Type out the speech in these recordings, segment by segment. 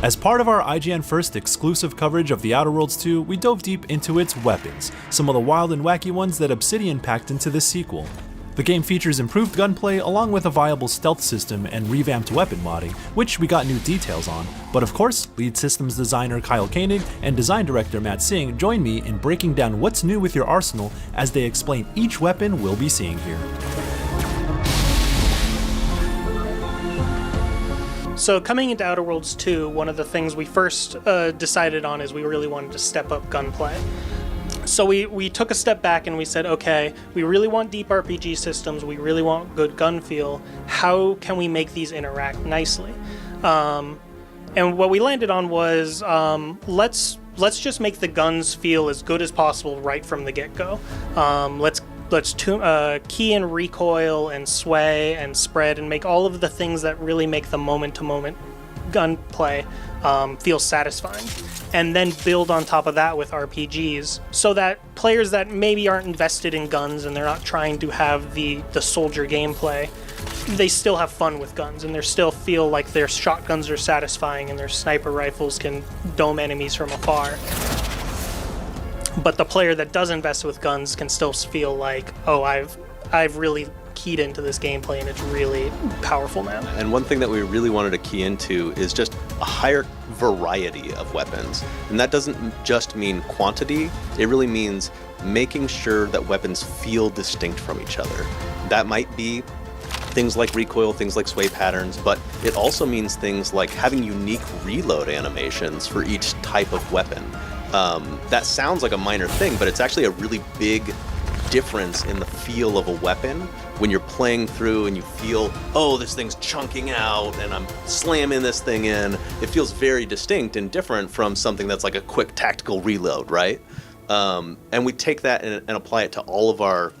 As part of our IGN First exclusive coverage of The Outer Worlds 2, we dove deep into its weapons, some of the wild and wacky ones that Obsidian packed into this sequel. The game features improved gunplay along with a viable stealth system and revamped weapon modding, which we got new details on. But of course, lead systems designer Kyle Koenig and design director Matt Singh join me in breaking down what's new with your arsenal as they explain each weapon we'll be seeing here. So coming into Outer Worlds 2, one of the things we first decided on is we really wanted to step up gunplay. So we took a step back and we said, okay, we really want deep RPG systems, we really want good gun feel, how can we make these interact nicely? And what we landed on was, let's just make the guns feel as good as possible right from the get-go. Let's key in recoil and sway and spread and make all of the things that really make the moment-to-moment gunplay feel satisfying. And then build on top of that with RPGs so that players that maybe aren't invested in guns and they're not trying to have the soldier gameplay, they still have fun with guns and they still feel like their shotguns are satisfying and their sniper rifles can dome enemies from afar. But the player that does invest with guns can still feel like, oh, I've really keyed into this gameplay and it's really powerful now. And one thing that we really wanted to key into is just a higher variety of weapons. And that doesn't just mean quantity, it really means making sure that weapons feel distinct from each other. That might be things like recoil, things like sway patterns, but it also means things like having unique reload animations for each type of weapon. That sounds like a minor thing, but it's actually a really big difference in the feel of a weapon when you're playing through and you feel, oh, this thing's chunking out and I'm slamming this thing in. It feels very distinct and different from something that's like a quick tactical reload, right? And we take that and apply it to all of our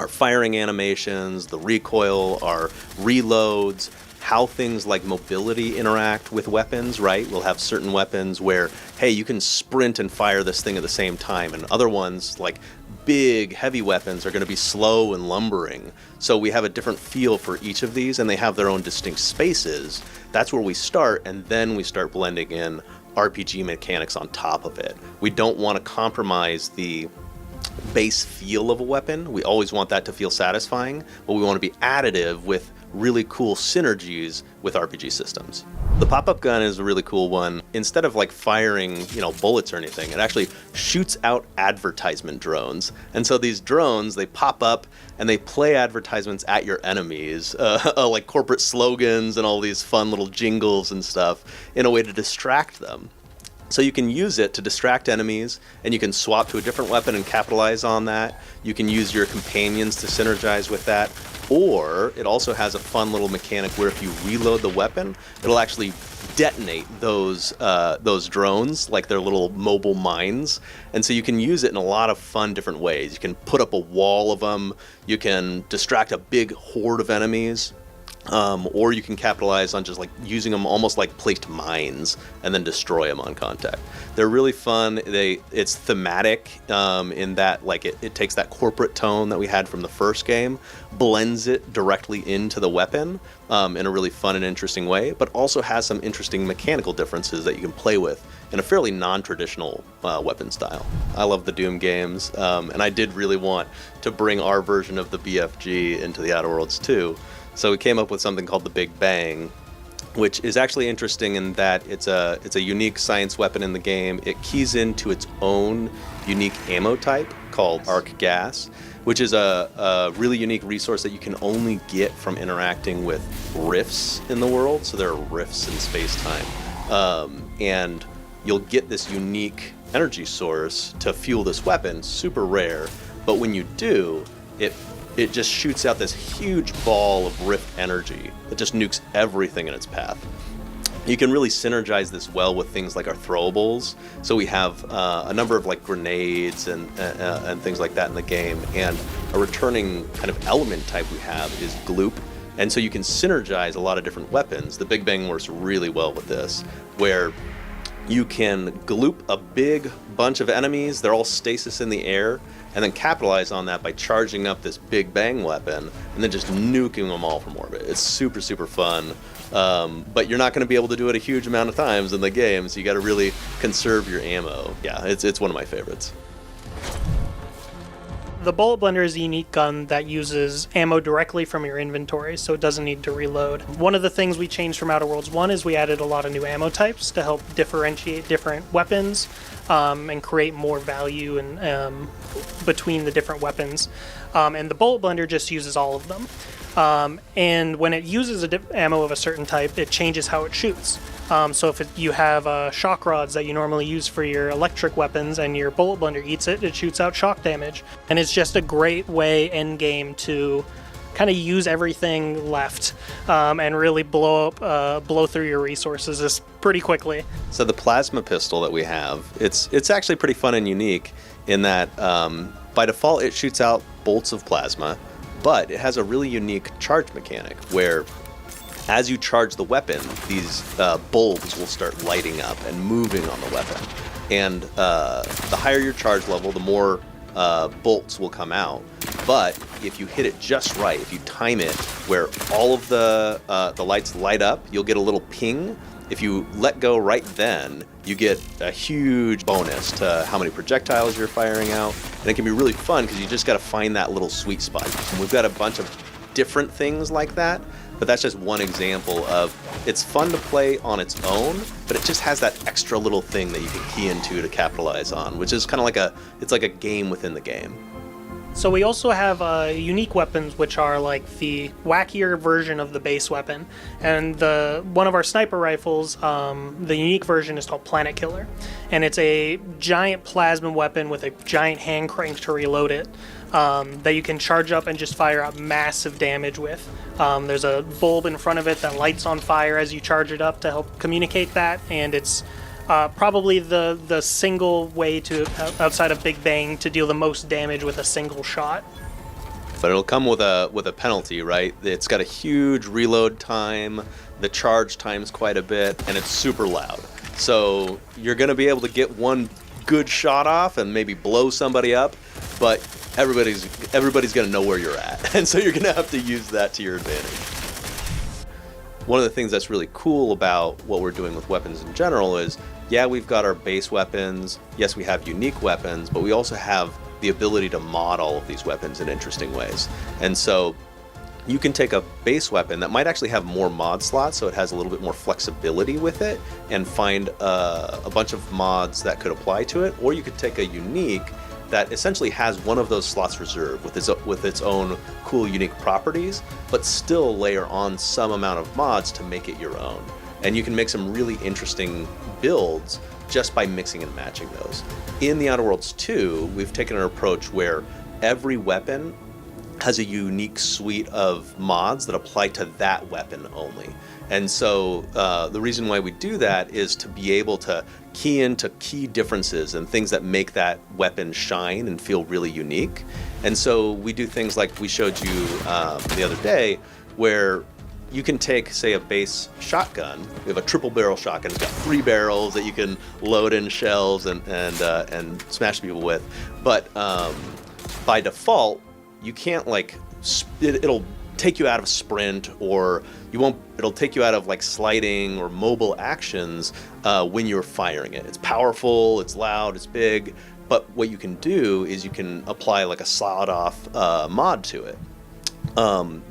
firing animations, the recoil, our reloads, how things like mobility interact with weapons, right? We'll have certain weapons where, hey, you can sprint and fire this thing at the same time, and other ones, like big, heavy weapons, are going to be slow and lumbering. So we have a different feel for each of these, and they have their own distinct spaces. That's where we start, and then we start blending in RPG mechanics on top of it. We don't want to compromise the base feel of a weapon. We always want that to feel satisfying, but we want to be additive with really cool synergies with RPG systems. The Popup Gun is a really cool one. Instead of like firing, bullets or anything, it actually shoots out advertisement drones. And so these drones, they pop up and they play advertisements at your enemies, like corporate slogans and all these fun little jingles and stuff in a way to distract them. So you can use it to distract enemies, and you can swap to a different weapon and capitalize on that. You can use your companions to synergize with that. Or it also has a fun little mechanic where if you reload the weapon, it'll actually detonate those drones like they're little mobile mines. And so you can use it in a lot of fun different ways. You can put up a wall of them. You can distract a big horde of enemies. Or you can capitalize on just like using them almost like placed mines and then destroy them on contact. They're really fun. It's thematic in that like it takes that corporate tone that we had from the first game, blends it directly into the weapon in a really fun and interesting way, but also has some interesting mechanical differences that you can play with in a fairly non-traditional weapon style. I love the Doom games, and I did really want to bring our version of the BFG into the Outer Worlds 2. So we came up with something called the Big Bang, which is actually interesting in that it's a unique science weapon in the game. It keys into its own unique ammo type called arc gas, which is a really unique resource that you can only get from interacting with rifts in the world. So there are rifts in space-time. And you'll get this unique energy source to fuel this weapon, super rare. But when you do, it just shoots out this huge ball of rift energy that just nukes everything in its path. You can really synergize this well with things like our throwables. So we have a number of like grenades and things like that in the game. And a returning kind of element type we have is gloop. And so you can synergize a lot of different weapons. The Big Bang works really well with this, where you can gloop a big bunch of enemies, they're all stasis in the air, and then capitalize on that by charging up this Big Bang weapon and then just nuking them all from orbit. It's super, super fun. but you're not going to be able to do it a huge amount of times in the game, so you got to really conserve your ammo. Yeah, it's one of my favorites. The Bullet Blender is a unique gun that uses ammo directly from your inventory, so it doesn't need to reload. One of the things we changed from Outer Worlds 1 is we added a lot of new ammo types to help differentiate different weapons and create more value between the different weapons. And the Bullet Blender just uses all of them. And when it uses ammo of a certain type, it changes how it shoots. So if you have shock rods that you normally use for your electric weapons and your Bullet Blender eats it, it shoots out shock damage. And it's just a great way end game to kind of use everything left and really blow through your resources just pretty quickly. So the plasma pistol that we have, it's actually pretty fun and unique in that by default it shoots out bolts of plasma, but it has a really unique charge mechanic where as you charge the weapon, these bulbs will start lighting up and moving on the weapon. And the higher your charge level, the more bolts will come out. But if you hit it just right, if you time it where all of the lights light up, you'll get a little ping. If you let go right then, you get a huge bonus to how many projectiles you're firing out. And it can be really fun because you just got to find that little sweet spot. And we've got a bunch of different things like that. But that's just one example of it's fun to play on its own, but it just has that extra little thing that you can key into to capitalize on, which is kind of like a game within the game. So we also have unique weapons, which are like the wackier version of the base weapon. And one of our sniper rifles, the unique version is called Planet Killer. And it's a giant plasma weapon with a giant hand crank to reload it that you can charge up and just fire out massive damage with. There's a bulb in front of it that lights on fire as you charge it up to help communicate that. And it's probably the single way to, outside of Big Bang, to deal the most damage with a single shot. But it'll come with a penalty, right? It's got a huge reload time, the charge time's quite a bit, and it's super loud. So you're going to be able to get one good shot off and maybe blow somebody up, but everybody's going to know where you're at. And so you're going to have to use that to your advantage. One of the things that's really cool about what we're doing with weapons in general is, yeah, we've got our base weapons. Yes, we have unique weapons, but we also have the ability to mod all of these weapons in interesting ways. And so you can take a base weapon that might actually have more mod slots, so it has a little bit more flexibility with it, and find a bunch of mods that could apply to it. Or you could take a unique that essentially has one of those slots reserved with its own cool, unique properties, but still layer on some amount of mods to make it your own. And you can make some really interesting builds just by mixing and matching those. In the Outer Worlds 2, we've taken an approach where every weapon has a unique suite of mods that apply to that weapon only. And so the reason why we do that is to be able to key into key differences and things that make that weapon shine and feel really unique. And so we do things like we showed you the other day, where you can take, say, a base shotgun. We have a triple barrel shotgun. It's got 3 barrels that you can load in shells and smash people with. But by default, you can't it'll take you out of sprint, or it'll take you out of like sliding or mobile actions when you're firing it. It's powerful, it's loud, it's big, but what you can do is you can apply like a solid off mod to it.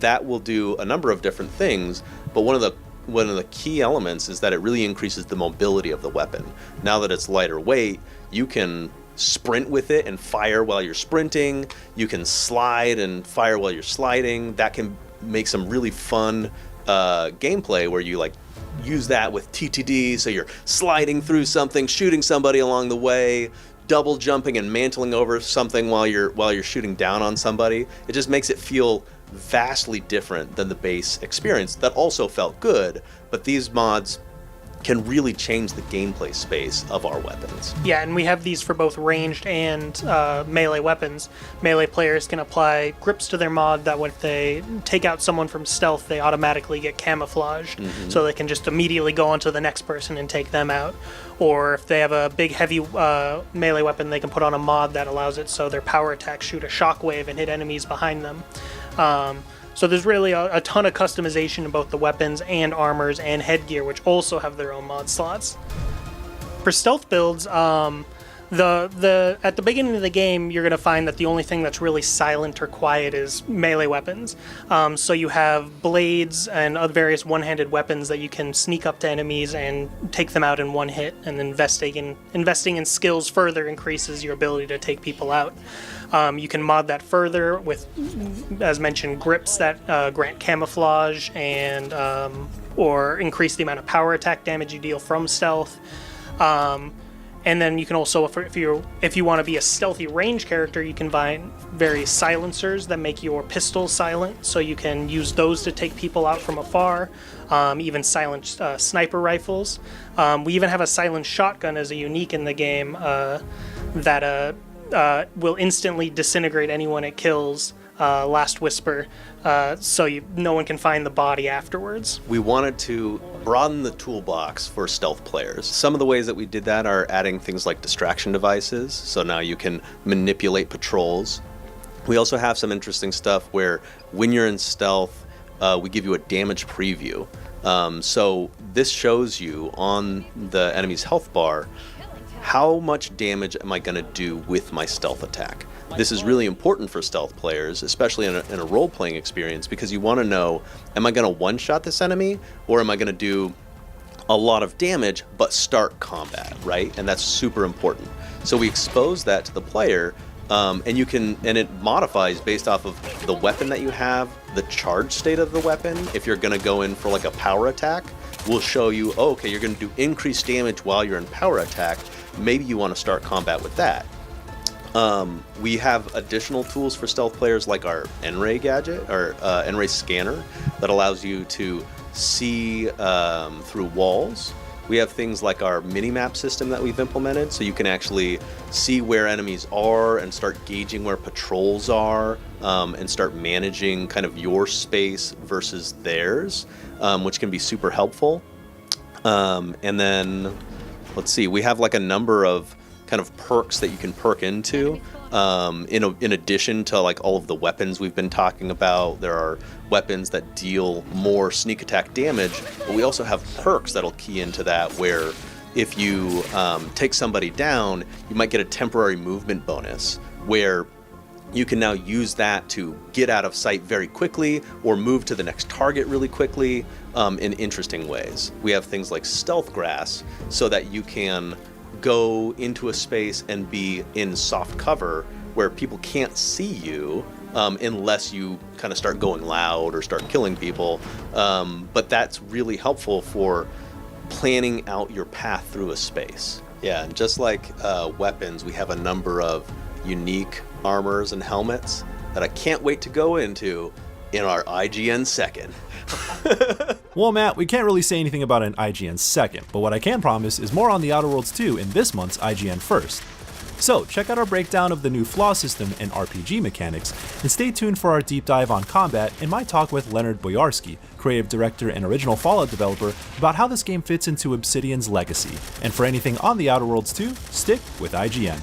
That will do a number of different things, but one of the key elements is that it really increases the mobility of the weapon. Now that it's lighter weight, you can sprint with it and fire while you're sprinting. You can slide and fire while you're sliding. That can make some really fun gameplay where you like use that with TTD, so you're sliding through something, shooting somebody along the way, double jumping and mantling over something while you're shooting down on somebody. It just makes it feel vastly different than the base experience that also felt good, but these mods can really change the gameplay space of our weapons. Yeah, and we have these for both ranged and melee weapons. Melee players can apply grips to their mod that when they take out someone from stealth, they automatically get camouflaged, so they can just immediately go on to the next person and take them out. Or if they have a big, heavy melee weapon, they can put on a mod that allows it so their power attacks shoot a shockwave and hit enemies behind them. So there's really a ton of customization in both the weapons and armors and headgear, which also have their own mod slots. For stealth builds, at the beginning of the game, you're going to find that the only thing that's really silent or quiet is melee weapons. So you have blades and other various one-handed weapons that you can sneak up to enemies and take them out in one hit, and investing in skills further increases your ability to take people out. You can mod that further with, as mentioned, grips that grant camouflage and or increase the amount of power attack damage you deal from stealth. And then you can also, if you want to be a stealthy range character, you can find various silencers that make your pistols silent, so you can use those to take people out from afar. Even silent sniper rifles. We even have a silent shotgun as a unique in the game that will instantly disintegrate anyone it kills. Last Whisper, so no one can find the body afterwards. We wanted to broaden the toolbox for stealth players. Some of the ways that we did that are adding things like distraction devices, so now you can manipulate patrols. We also have some interesting stuff where when you're in stealth, we give you a damage preview. So this shows you on the enemy's health bar how much damage am I going to do with my stealth attack. This is really important for stealth players, especially in a role-playing experience, because you want to know, am I going to one-shot this enemy, or am I going to do a lot of damage but start combat, right? And that's super important. So we expose that to the player, and it modifies based off of the weapon that you have, the charge state of the weapon. If you're going to go in for like a power attack, we'll show you, oh, okay, you're going to do increased damage while you're in power attack. Maybe you want to start combat with that. We have additional tools for stealth players like our N-ray gadget, or N-ray scanner, that allows you to see through walls. We have things like our mini-map system that we've implemented, so you can actually see where enemies are and start gauging where patrols are, and start managing kind of your space versus theirs, which can be super helpful. And then, let's see, we have like a number of kind of perks that you can perk into, in addition to like all of the weapons we've been talking about. There are weapons that deal more sneak attack damage, but we also have perks that'll key into that, where if you take somebody down, you might get a temporary movement bonus, where you can now use that to get out of sight very quickly or move to the next target really quickly, in interesting ways. We have things like stealth grass, so that you can go into a space and be in soft cover where people can't see you, unless you kind of start going loud or start killing people. But that's really helpful for planning out your path through a space. Yeah, and just like weapons, we have a number of unique armors and helmets that I can't wait to go into in our IGN second. Well, Matt, we can't really say anything about an IGN second, but what I can promise is more on The Outer Worlds 2 in this month's IGN first. So check out our breakdown of the new flaw system and RPG mechanics, and stay tuned for our deep dive on combat and my talk with Leonard Boyarsky, creative director and original Fallout developer, about how this game fits into Obsidian's legacy. And for anything on The Outer Worlds 2, stick with IGN.